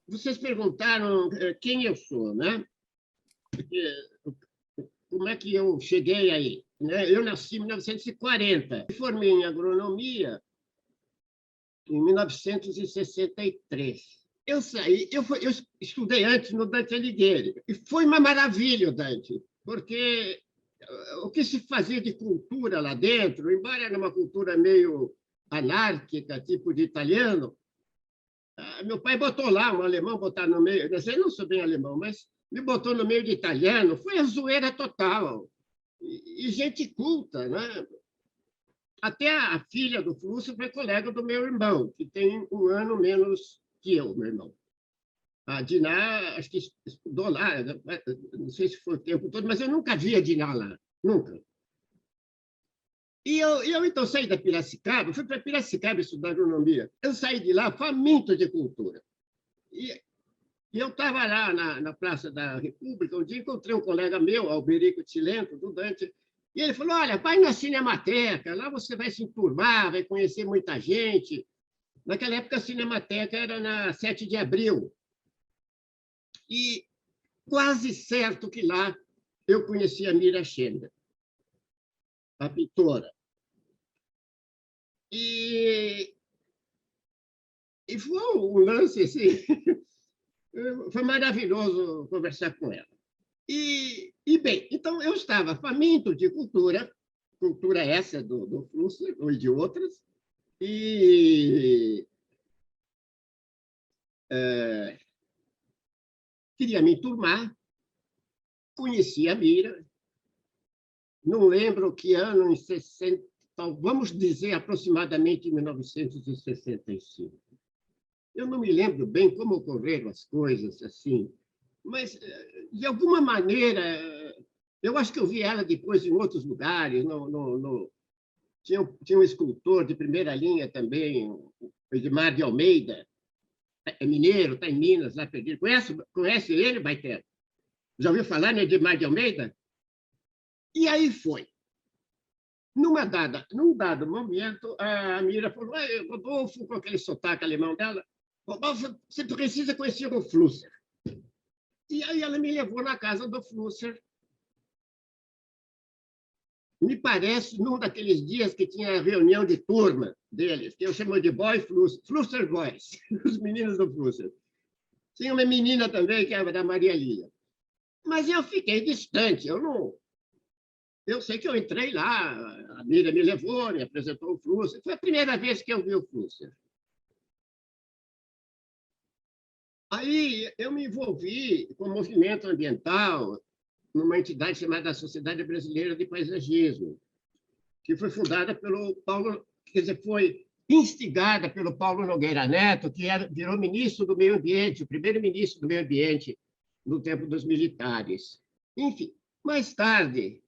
Vocês perguntaram quem eu sou, né? Porque, como é que eu cheguei aí? Né? Eu nasci em 1940, me formei em agronomia em 1963. Eu saí, eu estudei antes no Dante Alighieri, e foi uma maravilha o Dante, porque o que se fazia de cultura lá dentro, embora era uma cultura meio anárquica, tipo de italiano, meu pai botou lá um alemão, botar no meio, eu não sou bem alemão, mas me botou no meio de italiano, foi a zoeira total. E gente culta, né? Até a filha do Flúcio foi colega do meu irmão, que tem um ano menos que eu, meu irmão. A Diná, acho que estudou lá, não sei se foi o tempo todo, mas eu nunca vi a Diná lá, nunca. E eu então saí da Piracicaba, fui para Piracicaba estudar agronomia. Eu saí de lá faminto de cultura. E eu estava lá na Praça da República, um dia encontrei um colega meu, Alberico Tilento, do Dante, e ele falou, olha, vai na Cinemateca, lá você vai se enturmar, vai conhecer muita gente. Naquela época, a Cinemateca era na 7 de abril. E quase certo que lá eu conheci a Mira Schender, a pintora. E foi um lance assim, foi maravilhoso conversar com ela. Bem, então eu estava faminto de cultura, cultura essa do Flusser, ou de outras, e queria me enturmar, conheci a Mira, não lembro que ano, em 60, vamos dizer aproximadamente em 1965. Eu não me lembro bem como ocorreram as coisas, assim, mas, de alguma maneira, eu acho que eu vi ela depois em outros lugares. Tinha um escultor de primeira linha também, o Edmar de Almeida, é mineiro, está em Minas, lá perdido. Conhece ele, Baité? Já ouviu falar no Edmar de Almeida? E aí foi. Num dado momento, a Mira falou, Rodolfo, com aquele sotaque alemão dela, Rodolfo, você precisa conhecer o Flusser. E aí ela me levou na casa do Flusser. Me parece, num daqueles dias que tinha reunião de turma deles, que eu chamo de Boy Flusser, Flusser Boys, os meninos do Flusser. Tinha uma menina também, que era da Maria Lília. Mas eu fiquei distante, eu não... Eu sei que eu entrei lá, a Miriam me levou, me apresentou o Flusser. Foi a primeira vez que eu vi o Flusser. Aí eu me envolvi com o movimento ambiental numa entidade chamada Sociedade Brasileira de Paisagismo, que foi fundada pelo Paulo, quer dizer, foi instigada pelo Paulo Nogueira Neto, que virou ministro do Meio Ambiente, o primeiro ministro do Meio Ambiente no tempo dos militares. Enfim, mais tarde,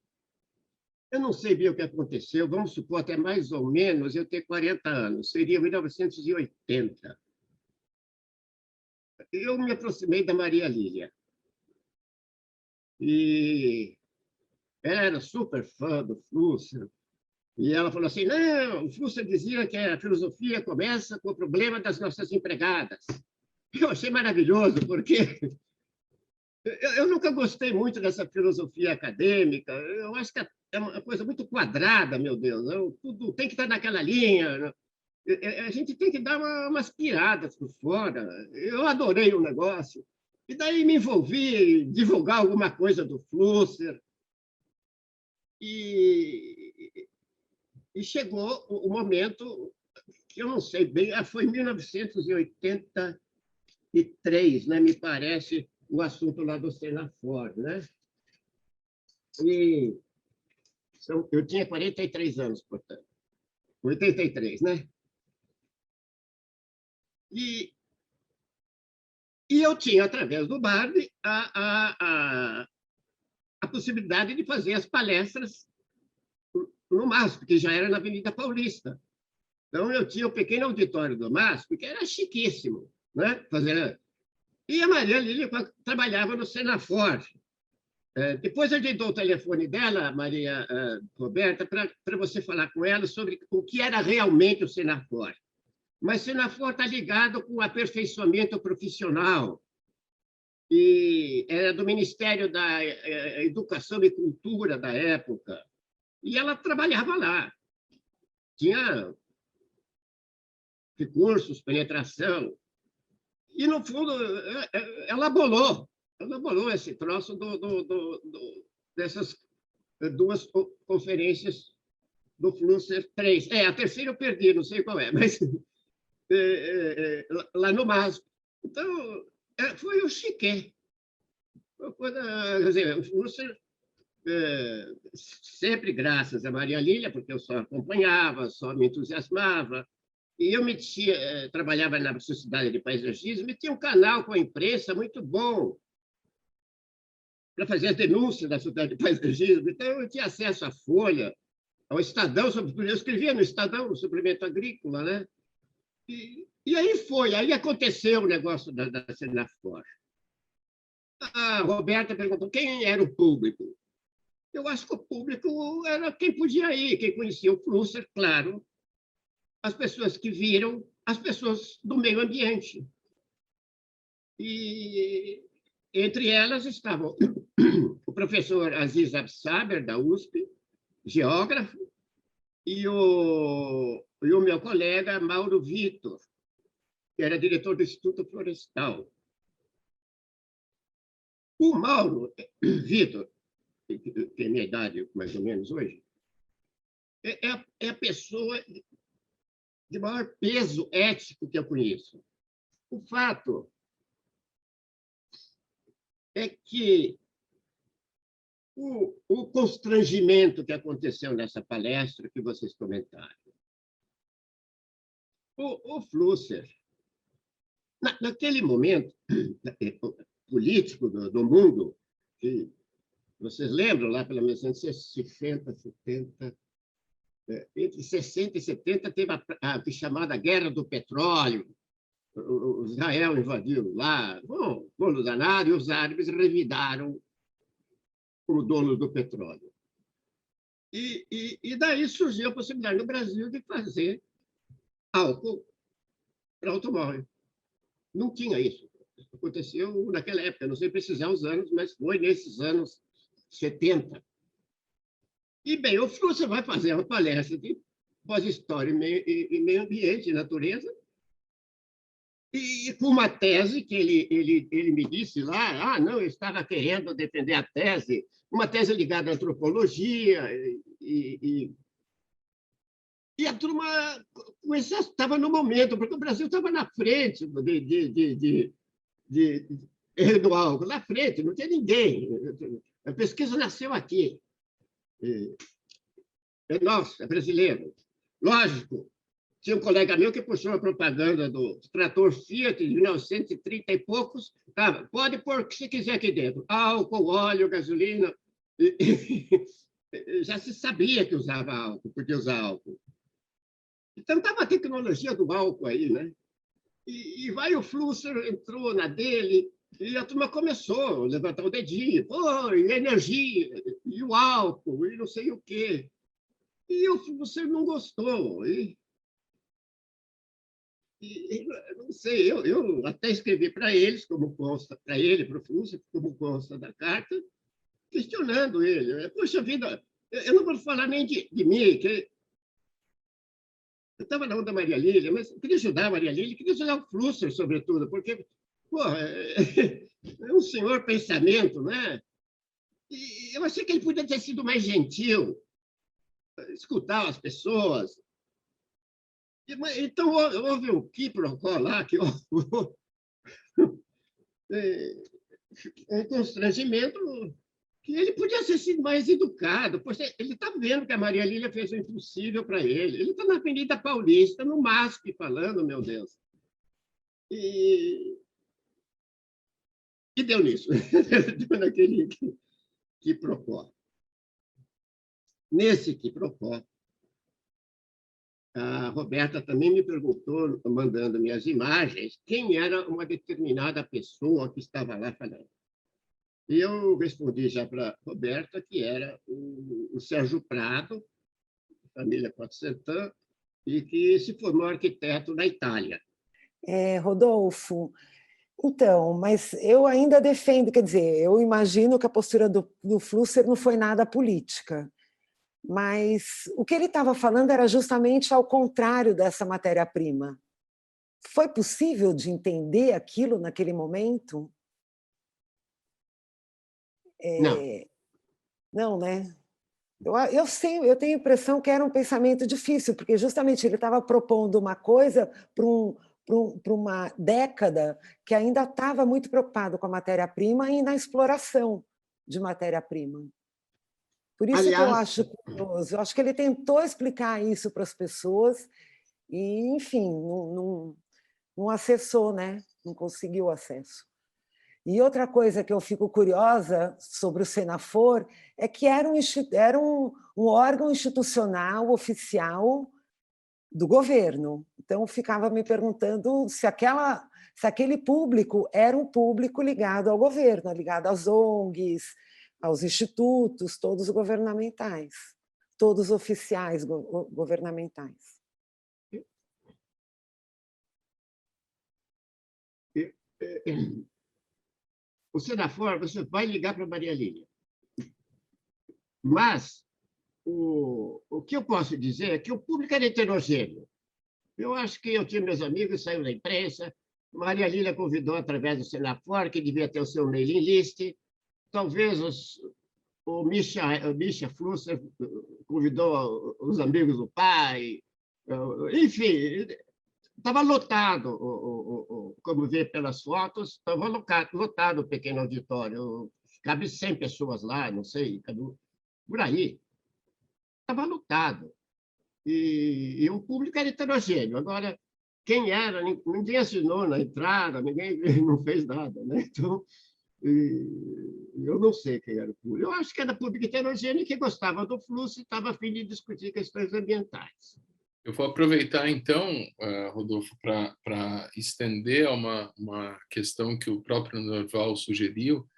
eu não sei bem o que aconteceu, vamos supor até mais ou menos eu ter 40 anos, seria 1980. Eu me aproximei da Maria Lília. E ela era super fã do Flusser. E ela falou assim, não, o Flusser dizia que a filosofia começa com o problema das nossas empregadas. Eu achei maravilhoso, porque eu nunca gostei muito dessa filosofia acadêmica. Eu acho que é uma coisa muito quadrada, meu Deus. Tudo tem que estar naquela linha. Né? A gente tem que dar umas piradas por fora. Eu adorei o negócio. E daí me envolvi em divulgar alguma coisa do Flusser. E chegou o momento que eu não sei bem, foi em 1983, né, me parece, o assunto lá do Senafor, né? E eu tinha 43 anos, portanto. 83, né? E eu tinha, através do Barbie, a possibilidade de fazer as palestras no MASP, que já era na Avenida Paulista. Então, eu tinha o pequeno auditório do MASP, que era chiquíssimo, né? E a Maria Lília trabalhava no Senafor. Depois eu lhe dou o telefone dela, Maria Roberta, para você falar com ela sobre o que era realmente o Senafor. Mas Senafor está ligado com o aperfeiçoamento profissional, e era do Ministério da Educação e Cultura da época, e ela trabalhava lá. Tinha recursos, penetração, e, no fundo, ela bolou esse troço dessas duas conferências do Flusser 3. A terceira eu perdi, não sei qual é, mas lá no MASP. Então, foi o chiqué. Quer dizer, o Flusser, sempre graças a Maria Lília, porque eu só acompanhava, só me entusiasmava, e eu trabalhava na Sociedade de Paisagismo e tinha um canal com a imprensa muito bom para fazer as denúncias da Sociedade de Paisagismo. Então, eu tinha acesso à Folha, ao Estadão, eu escrevia no Estadão, no suplemento agrícola, né? E aí aconteceu o negócio da Senafor. A Roberta perguntou quem era o público. Eu acho que o público era quem podia ir, quem conhecia o Flusser, claro, as pessoas que viram, as pessoas do meio ambiente. E entre elas estavam o professor Aziz Absaber, da USP, geógrafo, e o meu colega Mauro Vitor, que era diretor do Instituto Florestal. O Mauro Vitor, que tem a minha idade mais ou menos hoje, é a pessoa de maior peso ético que eu conheço. O fato é que o constrangimento que aconteceu nessa palestra que vocês comentaram, o Flusser, naquele momento político do mundo, que vocês lembram, lá pela 1960, 70, entre 60 e 70 teve a chamada Guerra do Petróleo, o Israel invadiu lá, bom danado, e os árabes revidaram como donos do petróleo. E daí surgiu a possibilidade no Brasil de fazer álcool para automóvel. Não tinha isso. Aconteceu naquela época, não sei precisar os anos, mas foi nesses anos 70. E, bem, o Flusser vai fazer uma palestra de pós-história e meio ambiente e natureza, e com uma tese que ele me disse lá, não, eu estava querendo defender a tese, uma tese ligada à antropologia, e a turma estava no momento, porque o Brasil estava na frente do álcool, na frente, não tinha ninguém. A pesquisa nasceu aqui. É nosso, é brasileiro. Lógico, tinha um colega meu que puxou a propaganda do trator Fiat de 1930 e poucos. Pode pôr o que você quiser aqui dentro. Álcool, óleo, gasolina. Já se sabia que usava álcool, podia usar álcool. Então, estava a tecnologia do álcool aí, né? E vai o Flusser, entrou na dele, e a turma começou a levantar o dedinho. Pô, e energia, e o álcool, e não sei o quê. E o Flusser não gostou. Não sei, eu até escrevi para eles, como consta, para ele, para o Flusser, como consta da carta, questionando ele. Poxa vida, eu não vou falar nem de mim, que eu estava na onda Maria Lília, mas eu queria ajudar a Maria Lília, queria ajudar o Flusser, sobretudo, porque é um senhor pensamento, né? E eu achei que ele podia ter sido mais gentil, escutar as pessoas. Então, houve um quiprocó lá, que um constrangimento que ele podia ter sido mais educado. Poxa, ele está vendo que a Maria Lília fez o impossível para ele. Ele está na Avenida Paulista, no MASP, falando, meu Deus. E deu nisso. Deu naquele quiprocó. Nesse quiprocó, a Roberta também me perguntou, mandando minhas imagens, quem era uma determinada pessoa que estava lá falando. E eu respondi já para a Roberta que era o Sérgio Prado, família Quatro Sertã, e que se formou arquiteto na Itália. Rodolfo, então, mas eu ainda defendo, quer dizer, eu imagino que a postura do Flusser não foi nada política, mas o que ele estava falando era justamente ao contrário dessa matéria-prima. Foi possível de entender aquilo naquele momento? Não, Não, né? Eu tenho a impressão que era um pensamento difícil, porque justamente ele estava propondo uma coisa para uma década que ainda estava muito preocupado com a matéria-prima e na exploração de matéria-prima. Por isso que eu aliás, acho curioso. Eu acho que ele tentou explicar isso para as pessoas e, enfim, não acessou, né? Não conseguiu acesso. E outra coisa que eu fico curiosa sobre o Senafor é que era um órgão institucional oficial do governo. Então, ficava me perguntando se aquele público era um público ligado ao governo, ligado às ONGs, aos institutos, todos governamentais, todos oficiais governamentais. o Senafor, você vai ligar para a Maria Lília. Mas o que eu posso dizer é que o público era heterogêneo. Eu acho que eu tinha meus amigos, saiu na imprensa, Maria Lília convidou através do Senafor, que devia ter o seu mailing list, talvez o Misha Flusser convidou os amigos do pai, enfim, estava lotado, como vê pelas fotos, estava lotado o pequeno auditório, cabe 100 pessoas lá, não sei, por aí, estava lotado. E o público era heterogêneo. Agora, quem era? Ninguém assinou na entrada, ninguém não fez nada. Né? Então, eu não sei quem era o público. Eu acho que era público heterogêneo que gostava do fluxo e estava a fim de discutir questões ambientais. Eu vou aproveitar, então, Rodolfo, para estender uma questão que o próprio Norval sugeriu,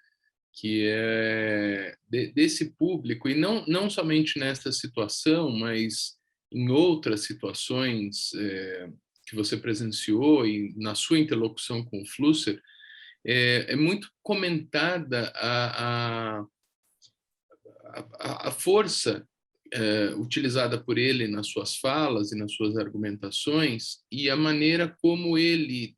que é desse público, e não somente nesta situação, mas em outras situações que você presenciou e na sua interlocução com o Flusser, é muito comentada a força utilizada por ele nas suas falas e nas suas argumentações e a maneira como ele,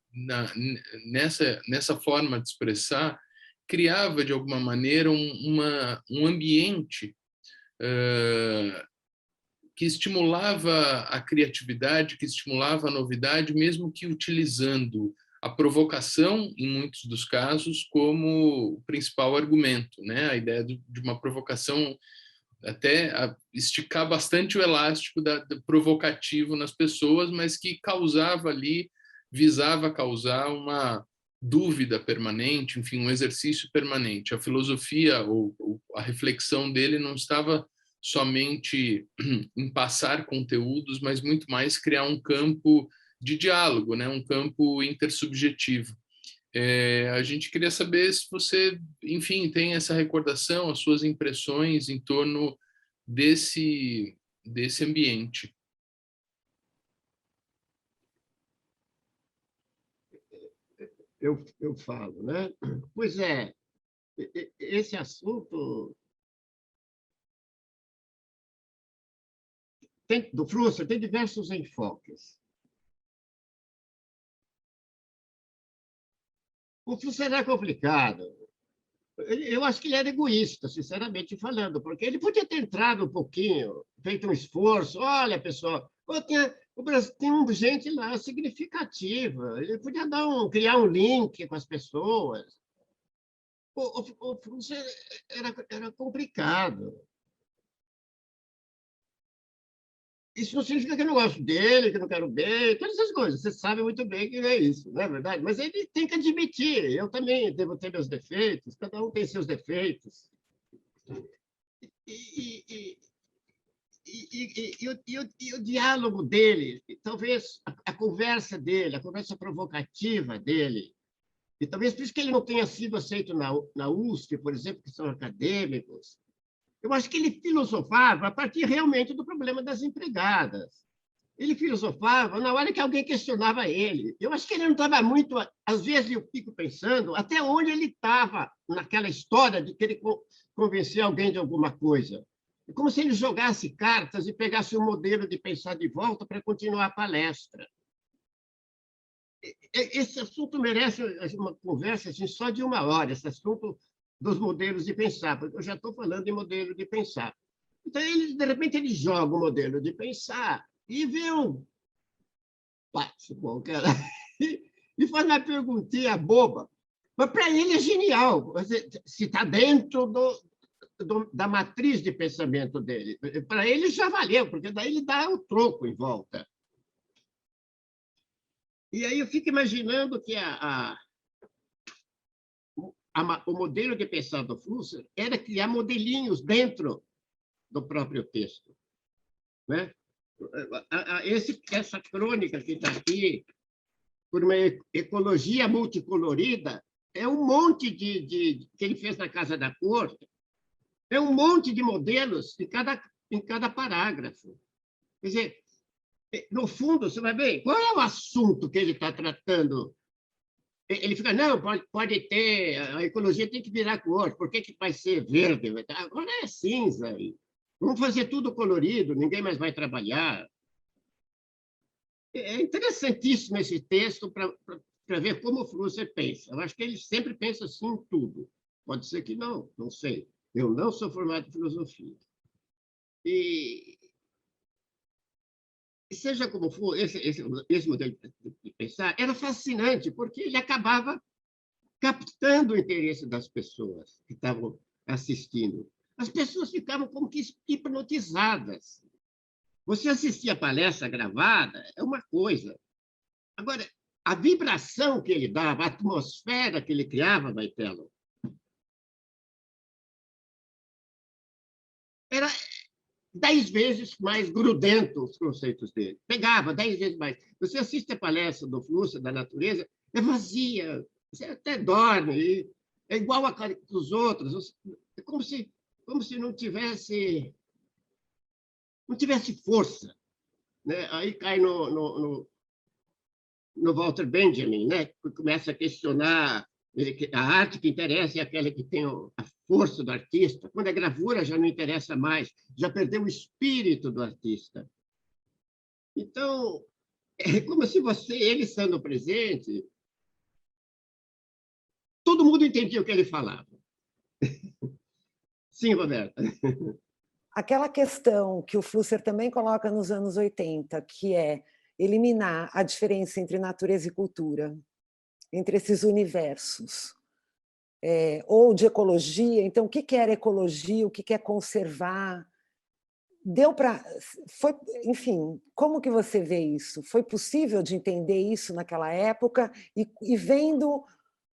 nessa forma de expressar, criava, de alguma maneira, um ambiente que estimulava a criatividade, que estimulava a novidade, mesmo que utilizando a provocação, em muitos dos casos, como o principal argumento, né? A ideia de uma provocação até esticar bastante o elástico do provocativo nas pessoas, mas que causava ali, visava causar uma dúvida permanente, enfim, um exercício permanente. A filosofia ou a reflexão dele não estava somente em passar conteúdos, mas muito mais criar um campo de diálogo, né? Um campo intersubjetivo. A gente queria saber se você, enfim, tem essa recordação, as suas impressões em torno desse ambiente. Eu falo, né? Pois é, esse assunto do Flusser tem diversos enfoques. O Flusser é complicado. Eu acho que ele era egoísta, sinceramente falando, porque ele podia ter entrado um pouquinho, feito um esforço. Olha, pessoal, o Brasil tem gente lá significativa. Ele podia criar um link com as pessoas. O Flusser era complicado. Isso não significa que eu não gosto dele, que eu não quero bem, todas essas coisas. Você sabe muito bem que não é isso, não é verdade? Mas ele tem que admitir. Eu também devo ter meus defeitos, cada um tem seus defeitos. E o diálogo dele, talvez a conversa dele, a conversa provocativa dele, e talvez por isso que ele não tenha sido aceito na USP, por exemplo, que são acadêmicos, eu acho que ele filosofava a partir realmente do problema das empregadas. ele filosofava na hora que alguém questionava ele. Eu acho que ele não estava muito... Às vezes eu fico pensando até onde ele estava naquela história de querer convencer alguém de alguma coisa. É como se ele jogasse cartas e pegasse um modelo de pensar de volta para continuar a palestra. Esse assunto merece uma conversa assim, só de uma hora, esse assunto dos modelos de pensar, porque eu já estou falando de modelo de pensar. Então, de repente, ele joga o modelo de pensar e vê um bom, cara, e faz uma perguntinha boba, mas para ele é genial, se está dentro da matriz de pensamento dele. Para ele já valeu, porque daí ele dá o troco em volta. E aí eu fico imaginando que o modelo de pensar do Flusser era criar modelinhos dentro do próprio texto, né? Essa crônica que está aqui, por uma ecologia multicolorida, é um monte que ele fez na Casa da Cor, é um monte de modelos em cada parágrafo. Quer dizer, no fundo, você vai ver qual é o assunto que ele está tratando. Ele fica, não, pode ter, a ecologia tem que virar cor, por que vai ser verde? Agora é cinza. Vamos fazer tudo colorido, ninguém mais vai trabalhar. É interessantíssimo esse texto para ver como o Flusser pensa. Eu acho que ele sempre pensa assim em tudo. Pode ser que não, não sei. Eu não sou formado em filosofia. E seja como for, esse modelo de pensar era fascinante, porque ele acabava captando o interesse das pessoas que estavam assistindo. As pessoas ficavam como que hipnotizadas. Você assistir a palestra gravada é uma coisa. Agora, a vibração que ele dava, a atmosfera que ele criava, Baitello, era 10 vezes mais grudento os conceitos dele. Pegava 10 vezes mais. Você assiste a palestra do Flusser, da natureza, é vazia, você até dorme, é igual a dos outros, é como se não tivesse força, né? Aí cai no Walter Benjamin, né? Que começa a questionar a arte que interessa é aquela que tem a força do artista. Quando a gravura já não interessa mais, já perdeu o espírito do artista. Então, é como se ele estando presente, todo mundo entendia o que ele falava. Sim, Roberta. Aquela questão que o Flusser também coloca nos anos 80, que é eliminar a diferença entre natureza e cultura, entre esses universos, ou de ecologia. Então, o que era ecologia, o que é conservar? Deu para... Enfim, como que você vê isso? Foi possível de entender isso naquela época e vendo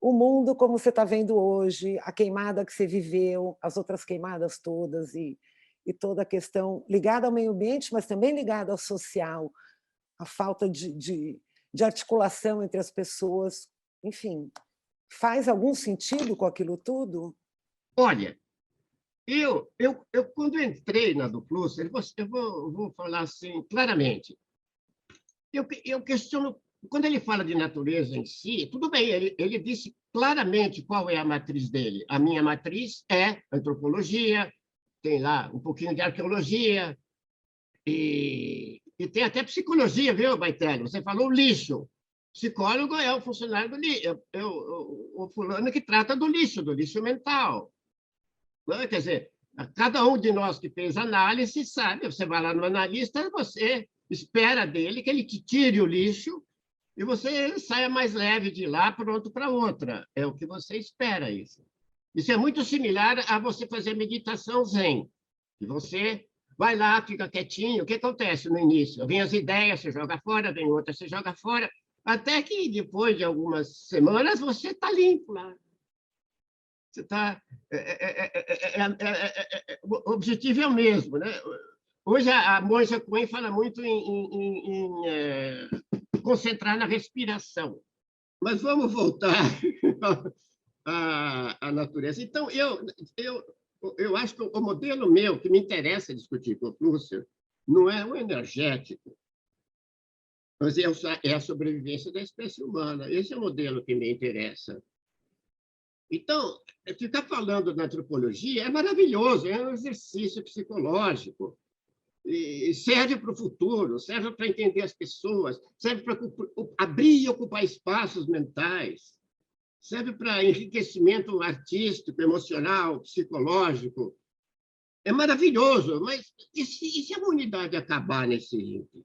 o mundo como você está vendo hoje, a queimada que você viveu, as outras queimadas todas e toda a questão ligada ao meio ambiente, mas também ligada ao social, a falta de articulação entre as pessoas, enfim, faz algum sentido com aquilo tudo? Olha, eu quando entrei na do Flusser, eu vou falar assim claramente, eu questiono, quando ele fala de natureza em si, tudo bem, ele disse claramente qual é a matriz dele. A minha matriz é antropologia, tem lá um pouquinho de arqueologia, e tem até psicologia, viu, Baitello? Você falou lixo. Psicólogo é o funcionário do lixo, o fulano que trata do lixo mental. Não, quer dizer, cada um de nós que fez análise sabe, você vai lá no analista, você espera dele que ele te tire o lixo e você saia mais leve de lá, pronto para outra. É o que você espera, isso. Isso é muito similar a você fazer meditação zen. E você vai lá, fica quietinho. O que acontece no início? Vem as ideias, você joga fora, vem outra, você joga fora, até que depois de algumas semanas você está limpo lá. Você está... o objetivo é o mesmo, né? Hoje a Monja Coen fala muito em concentrar na respiração. Mas vamos voltar à natureza. Então, eu acho que o modelo meu que me interessa discutir com o Flusser não é o energético, Mas é a sobrevivência da espécie humana. Esse é o modelo que me interessa. Então, ficar falando da antropologia é maravilhoso, é um exercício psicológico, e serve para o futuro, serve para entender as pessoas, serve para abrir e ocupar espaços mentais, serve para enriquecimento artístico, emocional, psicológico. É maravilhoso, mas e se a humanidade acabar nesse ínterim?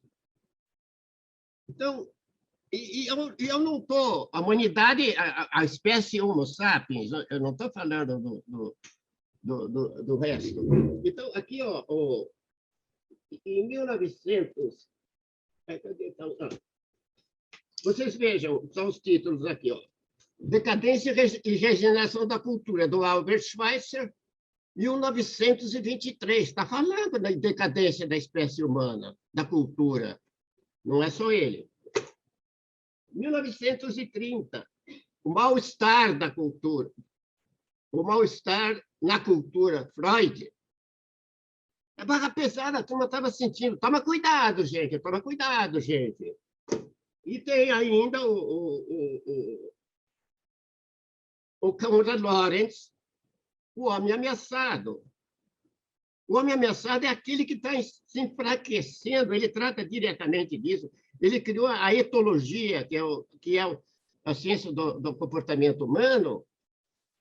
Então, eu não estou... A humanidade, a espécie Homo sapiens, eu não estou falando do resto. Então, aqui, ó, em 1900... Vocês vejam, são os títulos aqui, ó. Decadência e Regeneração da Cultura, do Albert Schweitzer, 1923. Está falando da decadência da espécie humana, da cultura. Não é só ele. 1930, o mal-estar da cultura. O mal-estar na cultura, Freud. É barra pesada, a turma estava sentindo. Toma cuidado, gente, toma cuidado, gente. E tem ainda o Conrad Lorenz, o homem ameaçado. O homem ameaçado é aquele que está se enfraquecendo, ele trata diretamente disso. Ele criou a etologia, que é a ciência do comportamento humano,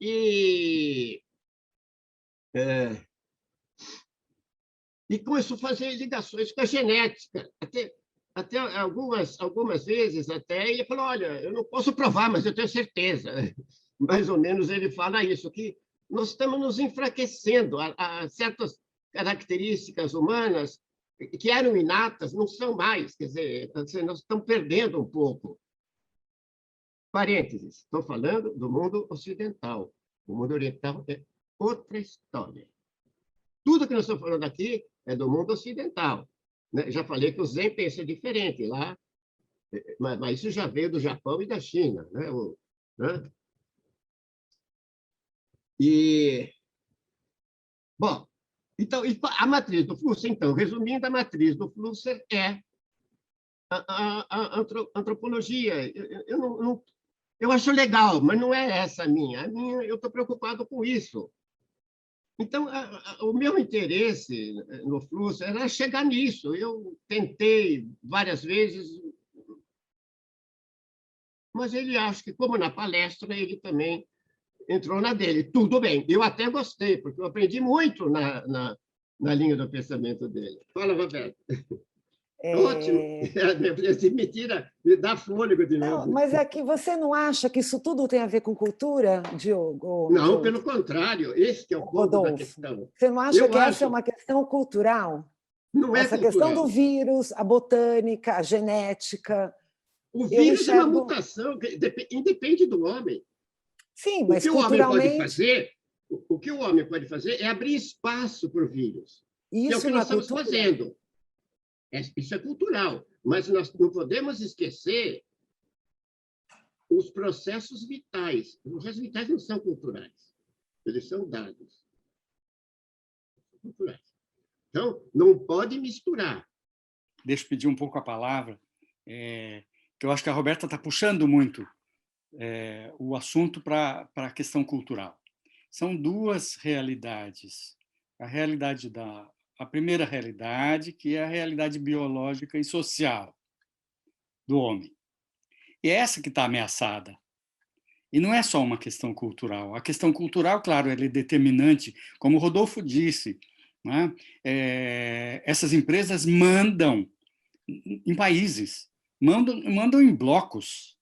e começou a fazer ligações com a genética. Até algumas vezes, até ele falou, olha, eu não posso provar, mas eu tenho certeza. Mais ou menos ele fala isso, que nós estamos nos enfraquecendo a certas características humanas que eram inatas, não são mais, quer dizer, nós estamos perdendo um pouco. Parênteses, estou falando do mundo ocidental. O mundo oriental é outra história. Tudo que nós estamos falando aqui é do mundo ocidental. Né? Já falei que o Zen pensa diferente lá, mas isso já veio do Japão e da China. Né? Bom, então, a matriz do Flusser, então, resumindo, a matriz do Flusser é a antropologia. Eu acho legal, mas não é essa a minha. Eu estou preocupado com isso. Então, o meu interesse no Flusser era chegar nisso. Eu tentei várias vezes, mas ele acha que, como na palestra, ele também entrou na dele. Tudo bem, eu até gostei, porque eu aprendi muito na linha do pensamento dele. Fala, Roberto. Ótimo. Me dá fôlego de novo. Não, mas é que você não acha que isso tudo tem a ver com cultura, Diogo? Não, Diogo? pelo contrário, esse que é o ponto da questão. Você não acha que essa é uma questão cultural? Não é essa cultural. Questão do vírus, a botânica, a genética. O vírus é uma mutação, independe do homem. Sim, mas o que o homem pode fazer é abrir espaço para o vírus. Isso que é o que nós estamos fazendo. Isso é cultural, mas nós não podemos esquecer os processos vitais. Os processos vitais não são culturais, eles são dados. Culturais. Então, não pode misturar. Deixa eu pedir um pouco a palavra, que eu acho que a Roberta está puxando muito o assunto para a questão cultural. São duas realidades. A primeira realidade, que é a realidade biológica e social do homem. E é essa que está ameaçada. E não é só uma questão cultural. A questão cultural, claro, ela é determinante, como o Rodolfo disse, né? Essas empresas mandam em países, mandam em blocos,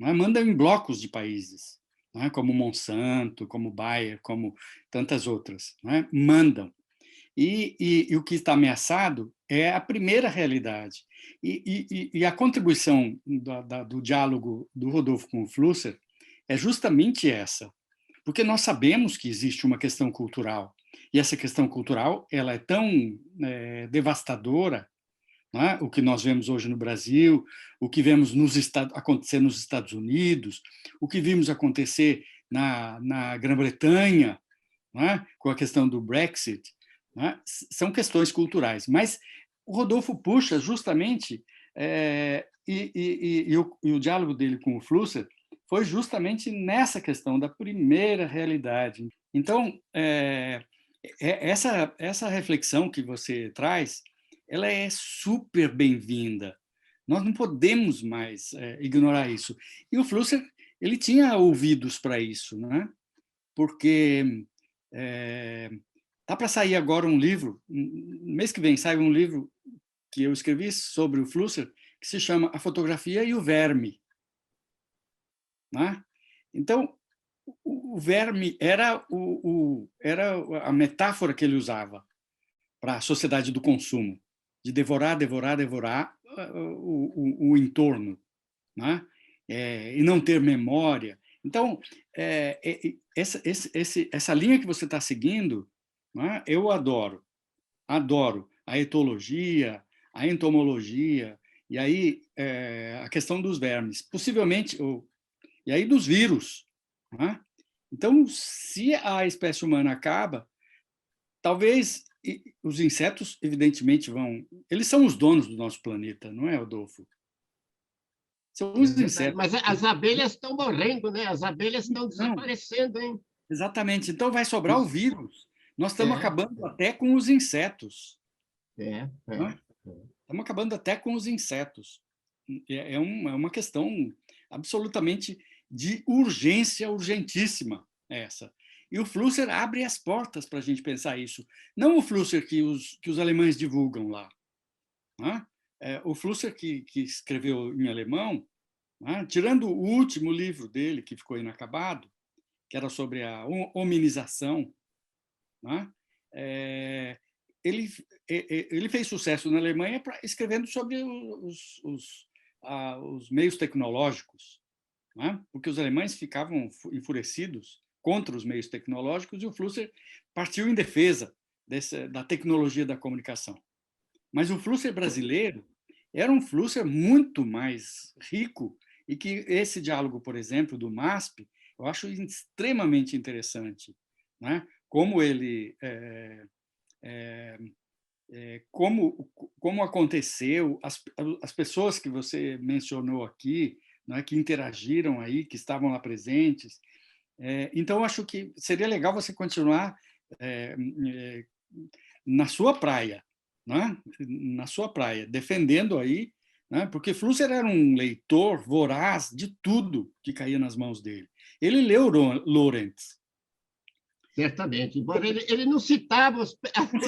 né? Mandam em blocos de países, né? Como Monsanto, como Bayer, como tantas outras, né? Mandam. E o que está ameaçado é a primeira realidade. E a contribuição do diálogo do Rodolfo com o Flusser é justamente essa, porque nós sabemos que existe uma questão cultural, e essa questão cultural ela é tão devastadora, né? O que nós vemos hoje no Brasil, o que vemos acontecer nos Estados Unidos, o que vimos acontecer na Grã-Bretanha, né? Com a questão do Brexit, né? São questões culturais, mas o Rodolfo puxa justamente o diálogo dele com o Flusser foi justamente nessa questão da primeira realidade. Então, essa reflexão que você traz, ela é super bem-vinda. Nós não podemos mais ignorar isso. E o Flusser, ele tinha ouvidos para isso, né? Porque tá para sair agora um livro, no mês que vem sai um livro que eu escrevi sobre o Flusser, que se chama A Fotografia e o Verme. Né? Então, o verme era a metáfora que ele usava para a sociedade do consumo, de devorar, devorar, devorar o entorno, né? E não ter memória. Então, essa linha que você está seguindo, né? Eu adoro a etologia, a entomologia, e aí a questão dos vermes, possivelmente, e aí dos vírus. Né? Então, se a espécie humana acaba, talvez os insetos, evidentemente, vão... Eles são os donos do nosso planeta, não é, Adolfo? São os insetos. Mas as abelhas estão morrendo, né? As abelhas estão desaparecendo, hein? Exatamente. Então, vai sobrar o vírus. Nós estamos acabando até com os insetos. Estamos acabando até com os insetos. É uma questão absolutamente de urgência, urgentíssima essa. E o Flusser abre as portas para a gente pensar isso. Não o Flusser que os alemães divulgam lá. Né? O Flusser que escreveu em alemão, né? Tirando o último livro dele, que ficou inacabado, que era sobre a hominização, né? Ele fez sucesso na Alemanha escrevendo sobre os meios tecnológicos, né? Porque os alemães ficavam enfurecidos contra os meios tecnológicos e o Flusser partiu em defesa da tecnologia da comunicação. Mas o Flusser brasileiro era um Flusser muito mais rico e que esse diálogo, por exemplo, do MASP, eu acho extremamente interessante, né? Como ele... como aconteceu, as pessoas que você mencionou aqui, né, que interagiram aí, que estavam lá presentes. Então, acho que seria legal você continuar na sua praia, né? Na sua praia, defendendo aí, né? Porque Flusser era um leitor voraz de tudo que caía nas mãos dele. Ele leu Lorentz. Certamente, embora ele não citava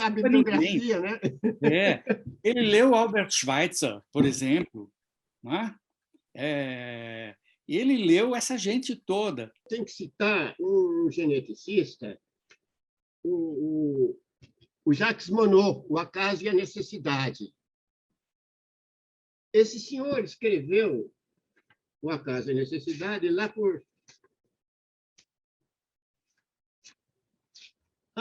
a bibliografia, né? Ele leu Albert Schweitzer, por exemplo, né? Ele leu essa gente toda. Tem que citar um geneticista, o Jacques Monod, O Acaso e a Necessidade. Esse senhor escreveu O Acaso e a Necessidade lá por...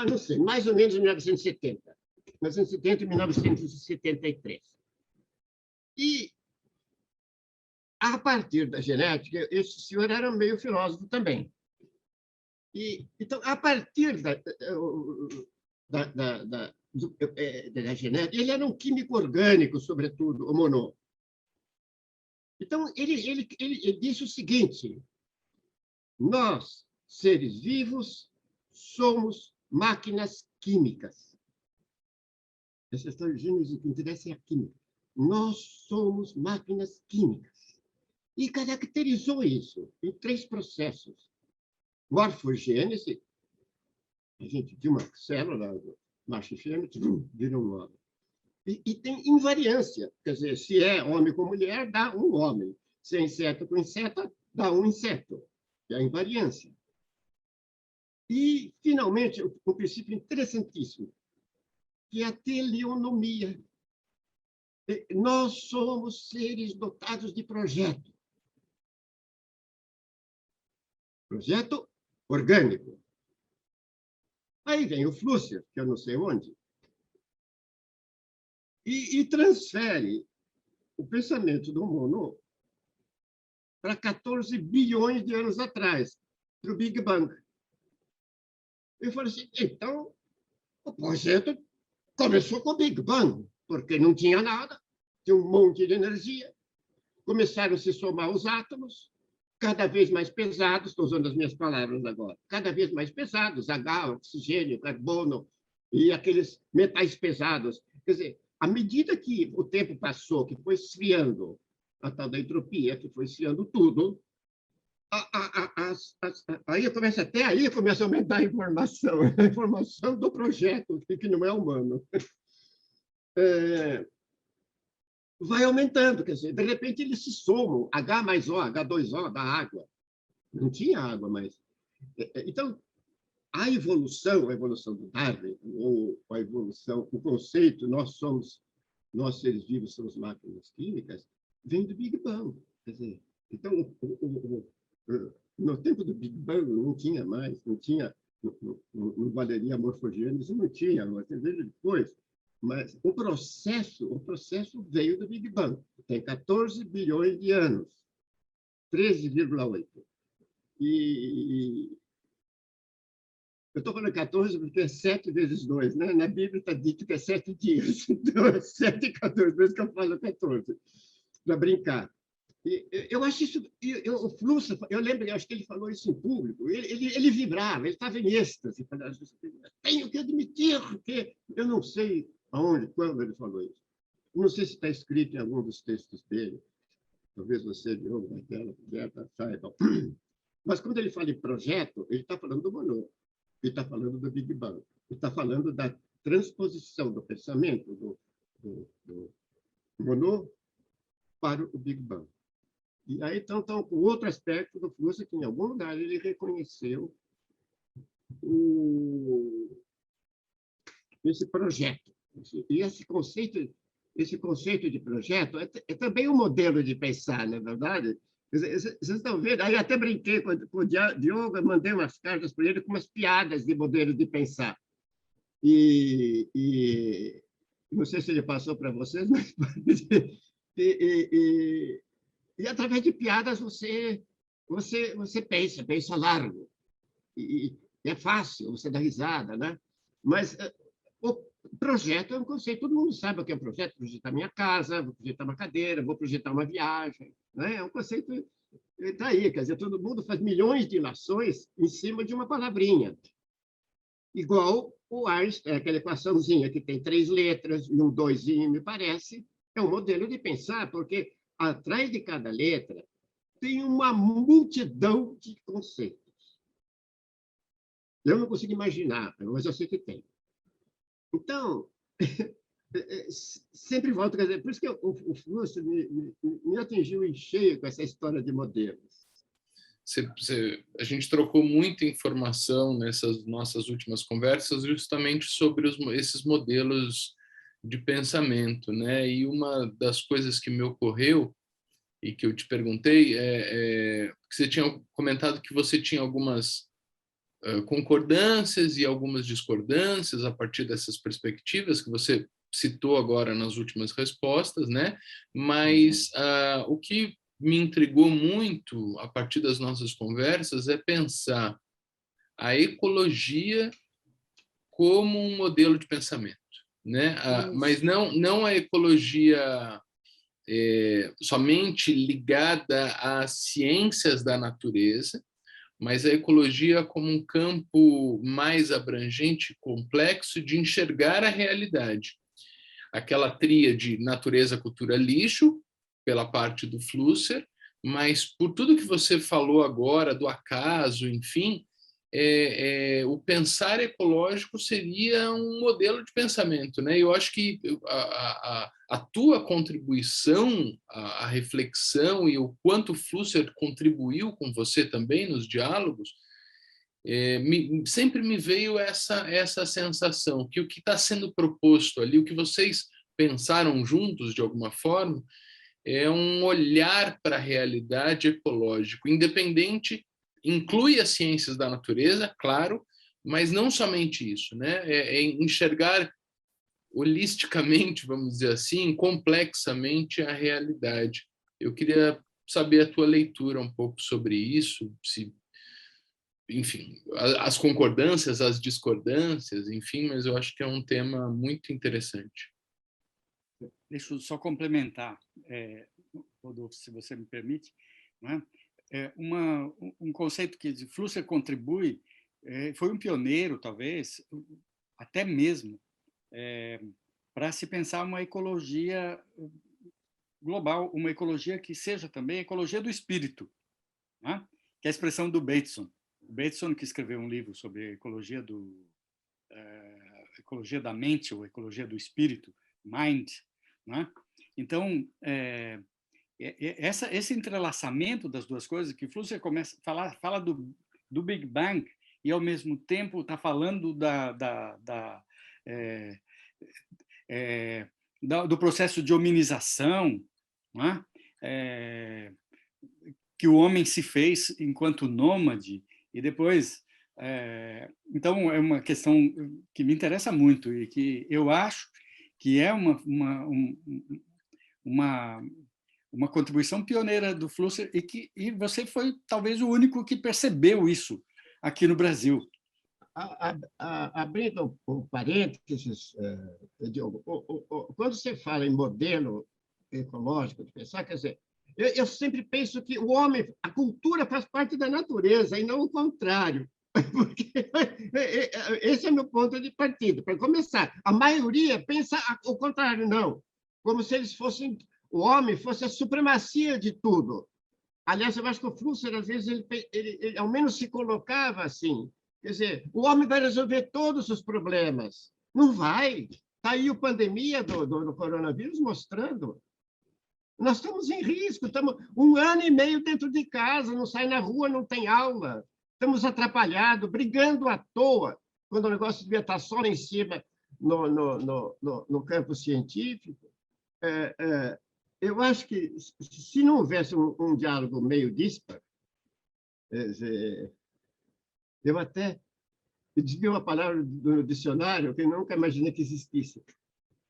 não sei, mais ou menos em 1970. 1970 e 1973. E, a partir da genética, esse senhor era meio filósofo também. Então, a partir da genética, ele era um químico orgânico, sobretudo, o Monod. Então, ele disse o seguinte: nós, seres vivos, somos máquinas químicas. Essa história de Gênesis que interessa é a química. Nós somos máquinas químicas. E caracterizou isso em 3 processos. Morfogênese, a gente de uma célula, macho e fêmea, vira um homem. E tem invariância, quer dizer, se é homem com mulher, dá um homem. Se é inseto com inseto, dá um inseto. É a invariância. E, finalmente, um princípio interessantíssimo, que é a teleonomia. Nós somos seres dotados de projeto. Projeto orgânico. Aí vem o Flusser, que eu não sei onde, e transfere o pensamento do Monod para 14 bilhões de anos atrás, para o Big Bang. Eu falei assim, então, o projeto começou com o Big Bang, porque não tinha nada, tinha um monte de energia. começaram a se somar os átomos, cada vez mais pesados, estou usando as minhas palavras agora, cada vez mais pesados, H, oxigênio, carbono e aqueles metais pesados. Quer dizer, à medida que o tempo passou, que foi esfriando a tal da entropia, que foi esfriando tudo, aí começa a aumentar a informação do projeto, que não é humano. Vai aumentando, quer dizer, de repente eles se somam, H mais O, H2O da água. Não tinha água, mas... Então, a evolução do Darwin, ou a evolução, o conceito, nós seres vivos somos máquinas químicas, vem do Big Bang. Quer dizer, então, no tempo do Big Bang não tinha mais, não valeria a morfogênese, não tinha, mas veja depois. Mas o processo veio do Big Bang. Tem 14 bilhões de anos, 13,8. E eu estou falando 14 porque é 7 vezes 2, né? Na Bíblia está dito que é 7 dias. Então, é 7 e 14, por isso que eu falo 14, para brincar. E eu acho isso... O Flusser, eu lembro, eu acho que ele falou isso em público, ele vibrava, ele estava em êxtase. Tenho que admitir que... Eu não sei aonde, quando ele falou isso. Não sei se está escrito em algum dos textos dele. Talvez você, Diogo, naquela, saiba. Mas quando ele fala em projeto, ele está falando do Monod. Ele está falando do Big Bang. Ele está falando da transposição do pensamento do Monod para o Big Bang. E aí, então, com outro aspecto do Flusser, que em algum lugar ele reconheceu esse projeto. E esse conceito de projeto é também um modelo de pensar, não é verdade? Vocês estão vendo? Aí até brinquei com o Diogo, mandei umas cartas para ele com umas piadas de modelo de pensar. E não sei se ele passou para vocês, mas... E através de piadas você pensa largo. E é fácil, você dá risada, né? Mas o projeto é um conceito, todo mundo sabe o que é um projeto: projetar minha casa, vou projetar uma cadeira, vou projetar uma viagem, né? É um conceito, está aí, quer dizer, todo mundo faz milhões de ilações em cima de uma palavrinha. Igual o Einstein, aquela equaçãozinha que tem 3 letras e um 2, me parece, é um modelo de pensar, porque atrás de cada letra tem uma multidão de conceitos. Eu não consigo imaginar, mas eu sei que tem. Então, sempre volto, quer dizer, por isso que o Flusser me atingiu em cheio com essa história de modelos. A gente trocou muita informação nessas nossas últimas conversas justamente sobre esses modelos de pensamento, né? E uma das coisas que me ocorreu e que eu te perguntei que você tinha comentado que você tinha algumas concordâncias e algumas discordâncias a partir dessas perspectivas que você citou agora nas últimas respostas, né? Mas o que me intrigou muito a partir das nossas conversas é pensar a ecologia como um modelo de pensamento, né? Mas não a ecologia somente ligada às ciências da natureza, mas a ecologia como um campo mais abrangente, complexo de enxergar a realidade. Aquela tríade natureza, cultura, lixo, pela parte do Flusser, mas por tudo que você falou agora, do acaso, enfim, o pensar ecológico seria um modelo de pensamento, né? Eu acho que a tua contribuição, a reflexão e o quanto o Flusser contribuiu com você também nos diálogos, sempre me veio essa sensação que o que está sendo proposto ali, o que vocês pensaram juntos de alguma forma, é um olhar para a realidade ecológico, independente, inclui as ciências da natureza, claro, mas não somente isso, né? É enxergar holisticamente, vamos dizer assim, complexamente a realidade. Eu queria saber a tua leitura um pouco sobre isso, enfim, as concordâncias, as discordâncias, enfim, mas eu acho que é um tema muito interessante. Deixa eu só complementar. Rodolfo, se você me permite, né? Um conceito que Flusser contribui, foi um pioneiro, talvez, até mesmo, para se pensar uma ecologia global, uma ecologia que seja também a ecologia do espírito, né? Que é a expressão do Bateson. O Bateson, que escreveu um livro sobre a ecologia ecologia da mente, ou ecologia do espírito, mind, né? Então, esse entrelaçamento das duas coisas, que Flusser começa a fala do Big Bang, e, ao mesmo tempo, está falando do processo de hominização, né? Que o homem se fez enquanto nômade, e depois... então, é uma questão que me interessa muito e que eu acho que é uma contribuição pioneira do Flusser, e você foi talvez o único que percebeu isso aqui no Brasil. Abrindo um parênteses, Diogo, quando você fala em modelo ecológico de pensar, quer dizer, eu sempre penso que o homem, a cultura faz parte da natureza e não o contrário. Porque esse é meu ponto de partida. Para começar, a maioria pensa o contrário, não. Como se eles fossem, o homem fosse a supremacia de tudo. Aliás, eu acho que o Flusser, às vezes, ele ao menos se colocava assim. Quer dizer, o homem vai resolver todos os problemas. Não vai. Está aí a pandemia do coronavírus mostrando. Nós estamos em risco, estamos 1 ano e meio dentro de casa, não sai na rua, não tem aula. Estamos atrapalhados, brigando à toa, quando o negócio devia estar só lá em cima no campo científico. Eu acho que, se não houvesse um diálogo meio dísparo, eu até desvio uma palavra do dicionário que eu nunca imaginei que existisse.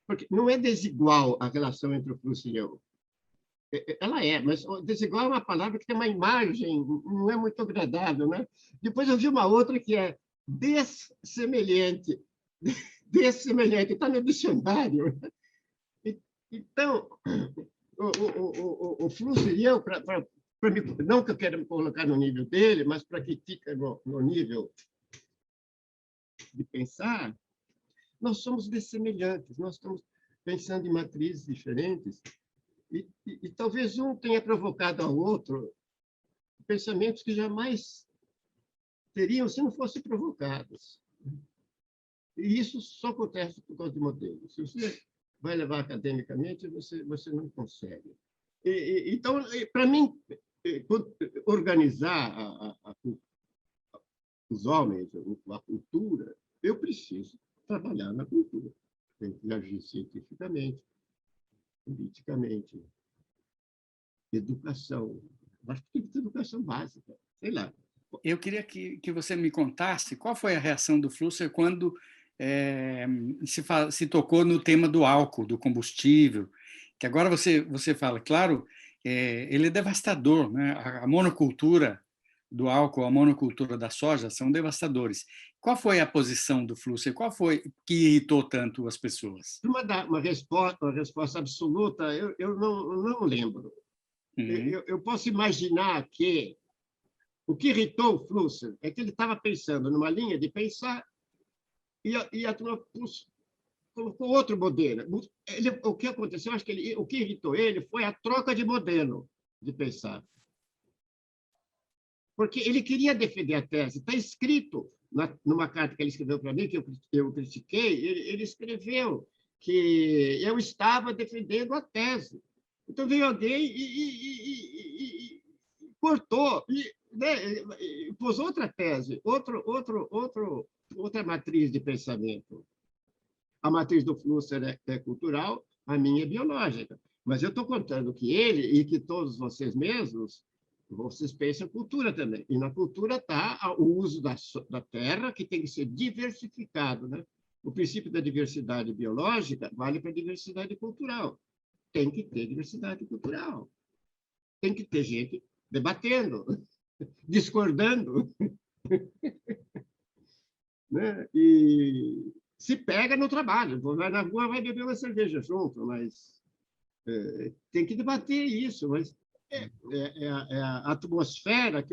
Porque não é desigual a relação entre o Flusser e eu. Ela é, mas desigual é uma palavra que tem uma imagem, não é muito agradável, né? Depois eu vi uma outra que é dessemelhante. Dessemelhante, está no dicionário. Então, o Flusser e eu, não que eu quero me colocar no nível dele, mas para que fica no nível de pensar, nós somos dessemelhantes, nós estamos pensando em matrizes diferentes. E talvez um tenha provocado ao outro pensamentos que jamais teriam se não fossem provocados. E isso só acontece por causa de modelos. Se você vai levar academicamente, você não consegue. Então, para mim, organizar os homens, a cultura, eu preciso trabalhar na cultura. Tenho que agir cientificamente, politicamente, educação. Acho que tem que ter educação básica, sei lá. Eu queria que você me contasse qual foi a reação do Flusser quando se tocou no tema do álcool, do combustível, que agora você fala, claro, ele é devastador, né? A monocultura do álcool, a monocultura da soja são devastadores. Qual foi a posição do Flusser? Qual foi que irritou tanto as pessoas? Uma resposta absoluta, eu não lembro. Eu posso imaginar que o que irritou o Flusser é que ele estava pensando numa linha de pensar e a turma colocou outro modelo. O que aconteceu, acho que o que irritou ele foi a troca de modelo de pensar. Porque ele queria defender a tese. Está escrito numa carta que ele escreveu para mim, que eu critiquei, ele escreveu que eu estava defendendo a tese. Então veio alguém e cortou, pôs outra tese, outra matriz de pensamento. A matriz do Flusser é cultural, a minha é biológica. Mas eu estou contando que ele e que todos vocês mesmos, vocês pensam cultura também. E na cultura está o uso da terra, que tem que ser diversificado, né? O princípio da diversidade biológica vale para a diversidade cultural. Tem que ter diversidade cultural. Tem que ter gente debatendo, discordando. Né? E se pega no trabalho. Vai na rua, vai beber uma cerveja junto, mas Tem que debater isso, mas é a atmosfera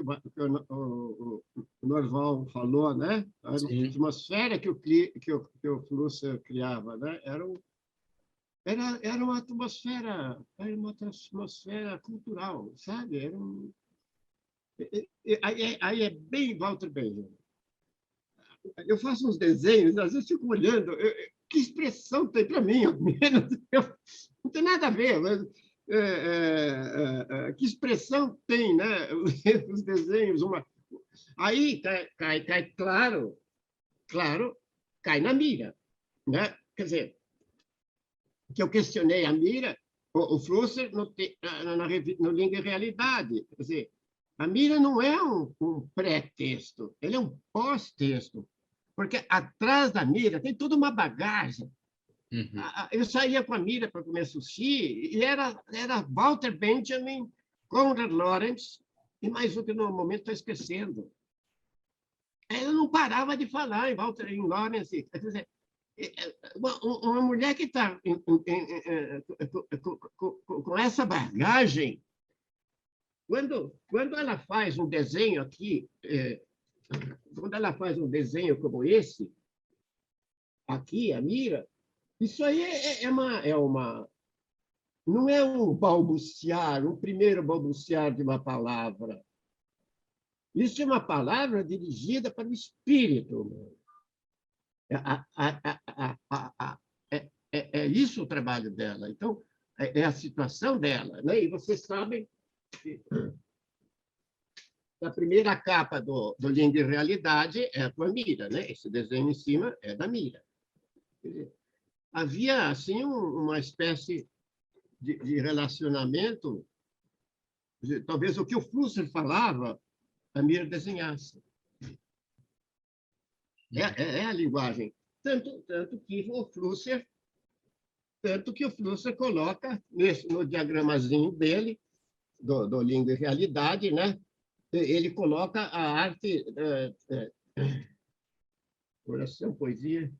o Norval falou, né? A Sim. atmosfera que o Flusser criava, né? Era uma atmosfera cultural, sabe? Aí é bem Walter Benjamin. Eu faço uns desenhos, às vezes fico olhando, que expressão tem para mim? Não tem nada a ver, mas que expressão tem, né? Os desenhos, aí cai claro, cai na mira, né? Quer dizer, que eu questionei a mira, o Flusser no Língua e Realidade, quer dizer, a mira não é um pré-texto, ele é um pós-texto, porque atrás da mira tem toda uma bagagem. Uhum. Eu saía com a mira para comer sushi e era Walter Benjamin, Konrad Lorenz e mais um que no momento estou esquecendo. Eu não parava de falar em Lorenz. Quer dizer, uma mulher que está com essa bagagem, quando ela faz um desenho aqui, quando ela faz um desenho como esse, aqui, a mira, isso aí não é um balbuciar, um primeiro balbuciar de uma palavra. Isso é uma palavra dirigida para o espírito. É isso o trabalho dela. Então, é a situação dela. Né? E vocês sabem que a primeira capa do Língua e Realidade é a tua mira. Né? Esse desenho em cima é da mira. Quer dizer, havia assim uma espécie de relacionamento, talvez o que o Flusser falava, a Mira desenhasse. É a linguagem. Tanto que o Flusser coloca no diagramazinho dele, do Língua e Realidade, né? Ele coloca a arte, oração, poesia,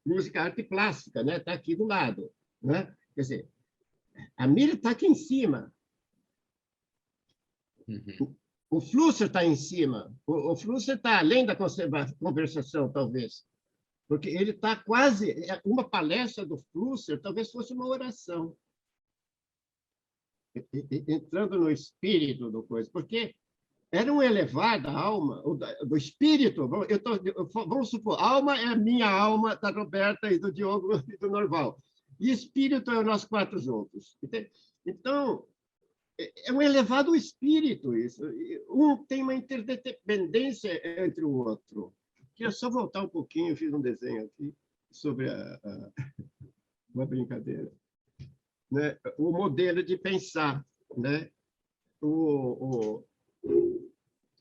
música, arte plástica, né? Está aqui do lado. Né? Quer dizer, a mira está aqui em cima. Uhum. O Flusser está em cima. O Flusser está além da conversação, talvez. Porque ele está quase... Uma palestra do Flusser talvez fosse uma oração. Entrando no espírito do coisa. Porque era um elevado a alma, do espírito. Vamos supor, alma é a minha alma, da Roberta e do Diogo e do Norval. E espírito é nós quatro juntos. Então, é um elevado espírito isso. Um tem uma interdependência entre o outro. Queria só voltar um pouquinho, fiz um desenho aqui sobre uma brincadeira. Né? O modelo de pensar. Né?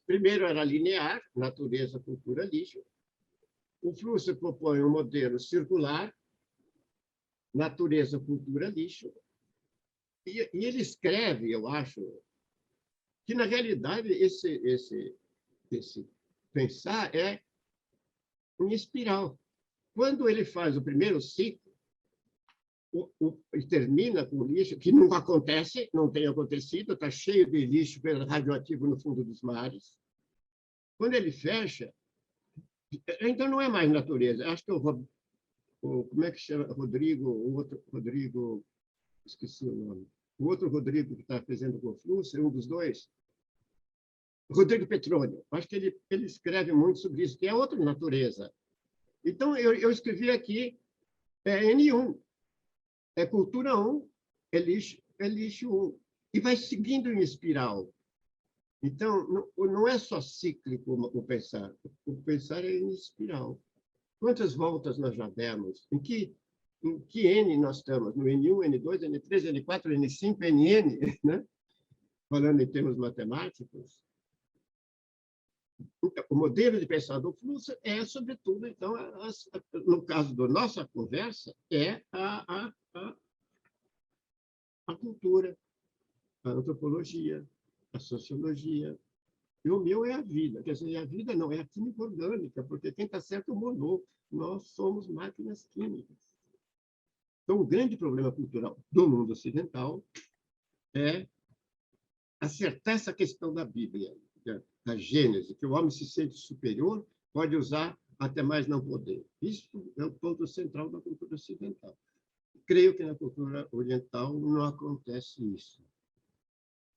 Primeiro era linear, natureza, cultura, lixo. O Flusser propõe um modelo circular, natureza, cultura, lixo. E ele escreve, eu acho, que, na realidade, esse pensar é em espiral. Quando ele faz o primeiro ciclo, ele termina com o lixo, que não acontece, não tem acontecido, está cheio de lixo radioativo no fundo dos mares. Quando ele fecha, então não é mais natureza. Acho que como é que chama? O outro Rodrigo, esqueci o nome. O outro Rodrigo que está fazendo com o Flusser, um dos dois, Rodrigo Petrônio. Acho que ele escreve muito sobre isso, que é outra natureza. Então, eu escrevi aqui, N1, é cultura 1, é lixo 1, e vai seguindo em espiral. Então, não é só cíclico o pensar é em espiral. Quantas voltas nós já demos? Em que N nós estamos? No N1, N2, N3, N4, N5, NN, né? Falando em termos matemáticos. Então, o modelo de pensar do Flusser é, sobretudo, então, no caso da nossa conversa, é a cultura, a antropologia, a sociologia. E o meu é a vida. Quer dizer, a vida não é a química orgânica, porque quem está certo mudou. Nós somos máquinas químicas. Então, o grande problema cultural do mundo ocidental é acertar essa questão da Bíblia, da Gênese, que o homem se sente superior, pode usar até mais não poder. Isso é o ponto central da cultura ocidental. Creio que na cultura oriental não acontece isso.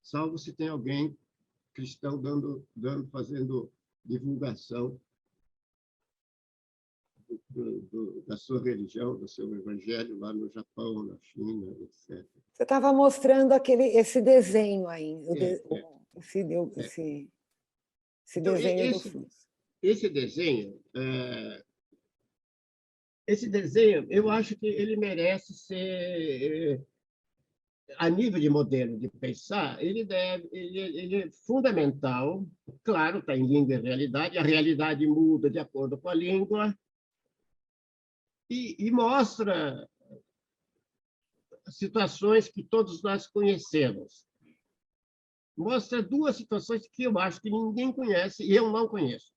Salvo se tem alguém cristão fazendo divulgação da sua religião, do seu evangelho lá no Japão, na China, etc. Você estava mostrando esse desenho aí, esse Então, desenho do fluxo. Esse desenho, eu acho que ele merece ser, a nível de modelo de pensar, ele é fundamental. Claro, está em língua e realidade, a realidade muda de acordo com a língua, e mostra situações que todos nós conhecemos. Mostra duas situações que eu acho que ninguém conhece e eu não conheço.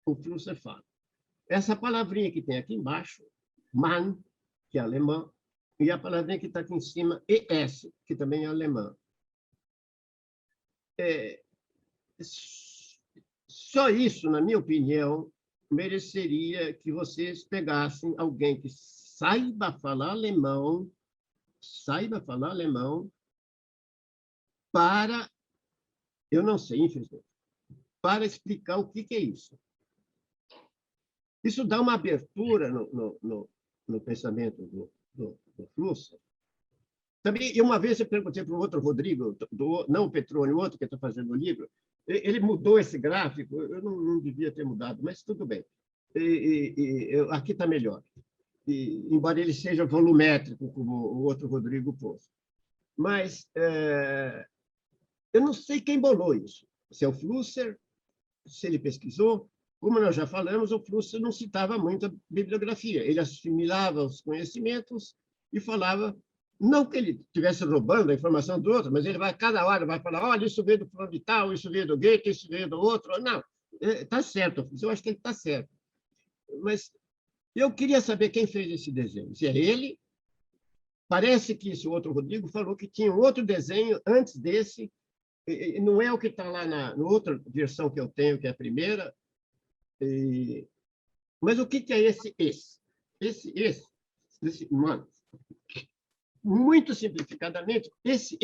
O Flusser fala. Essa palavrinha que tem aqui embaixo, man, que é alemão, e a palavrinha que está aqui em cima, es, que também é alemã. Só isso, na minha opinião, mereceria que vocês pegassem alguém que saiba falar alemão, para, eu não sei, infelizmente, para explicar o que é isso. Isso dá uma abertura no pensamento do Flusser. Também, uma vez eu perguntei para o outro Rodrigo, não o Petroni, o outro que está fazendo o livro, ele mudou esse gráfico, eu não devia ter mudado, mas tudo bem. Aqui está melhor. Embora ele seja volumétrico, como o outro Rodrigo pôs. Mas eu não sei quem bolou isso. Se é o Flusser, se ele pesquisou. Como nós já falamos, o Flusser não citava muito a bibliografia. Ele assimilava os conhecimentos e falava, não que ele estivesse roubando a informação do outro, mas ele vai, cada hora, vai falar, olha, isso veio do fulano de tal, isso veio do Goethe, isso veio do outro. Não, está certo, eu acho que ele está certo. Mas eu queria saber quem fez esse desenho. Se é ele, parece que esse outro Rodrigo falou que tinha um outro desenho antes desse, não é o que está lá na outra versão que eu tenho, que é a primeira. Mas o que é esse? Esse, mano, muito simplificadamente, esse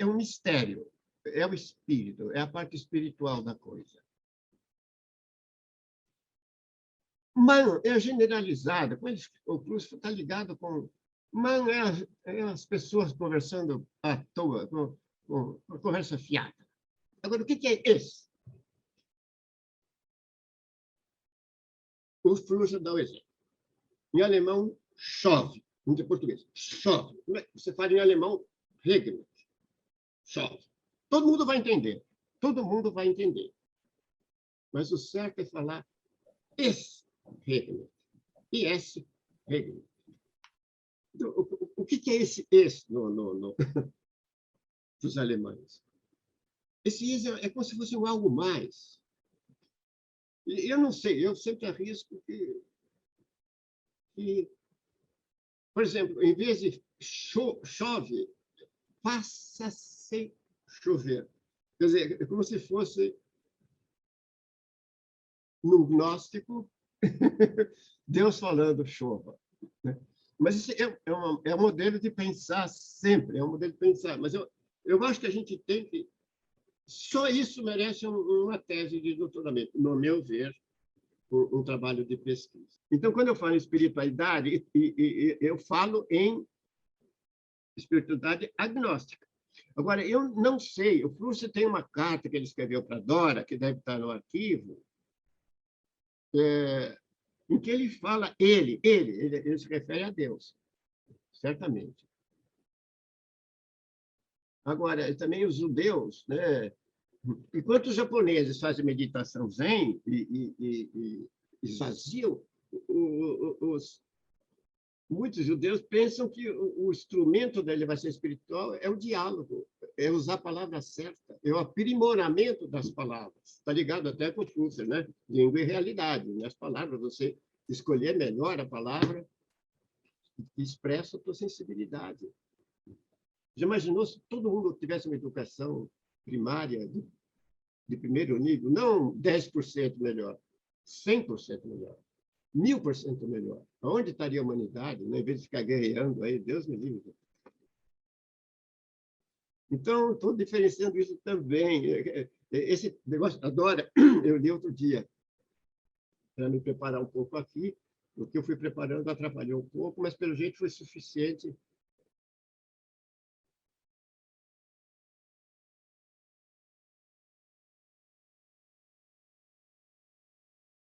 é um mistério, é o espírito, é a parte espiritual da coisa. Mano é generalizada, o Proust está ligado com... Mano é as pessoas conversando à toa, com conversa fiada. Agora, o que é esse? O Flusser dá o exemplo. Em alemão, chove. Em português, chove. Você fala em alemão, regnet. Chove. Todo mundo vai entender. Todo mundo vai entender. Mas o certo é falar es regnet. E esse regnet. Então, o que é esse es dos alemães? Esse es é como se fosse um algo mais. Eu não sei, eu sempre arrisco que, por exemplo, em vez de chove, passa a ser chover. Quer dizer, é como se fosse no gnóstico, Deus falando chova. Mas isso é um modelo de pensar sempre, é um modelo de pensar. Mas eu acho que a gente tem que... Só isso merece uma tese de doutoramento, no meu ver, um trabalho de pesquisa. Então, quando eu falo em espiritualidade, eu falo em espiritualidade agnóstica. Agora, eu não sei, o Flusser tem uma carta que ele escreveu para Dora, que deve estar no arquivo, em que ele fala, ele se refere a Deus, certamente. Agora, também os judeus, né? Enquanto os japoneses fazem meditação zen e esvaziam, muitos judeus pensam que o instrumento da elevação espiritual é o diálogo, é usar a palavra certa, é o aprimoramento das palavras. Está ligado até com o Flusser, né? Língua e realidade. Nas palavras, você escolher melhor a palavra que expressa a tua sensibilidade. Já imaginou se todo mundo tivesse uma educação primária de primeiro nível? Não 10% melhor, 100% melhor, 1000% melhor. Onde estaria a humanidade, né? Em vez de ficar guerreando aí, Deus me livre. Então, estou diferenciando isso também. Esse negócio, adora, eu li outro dia, para me preparar um pouco aqui, o que eu fui preparando atrapalhou um pouco, mas, pelo jeito, foi suficiente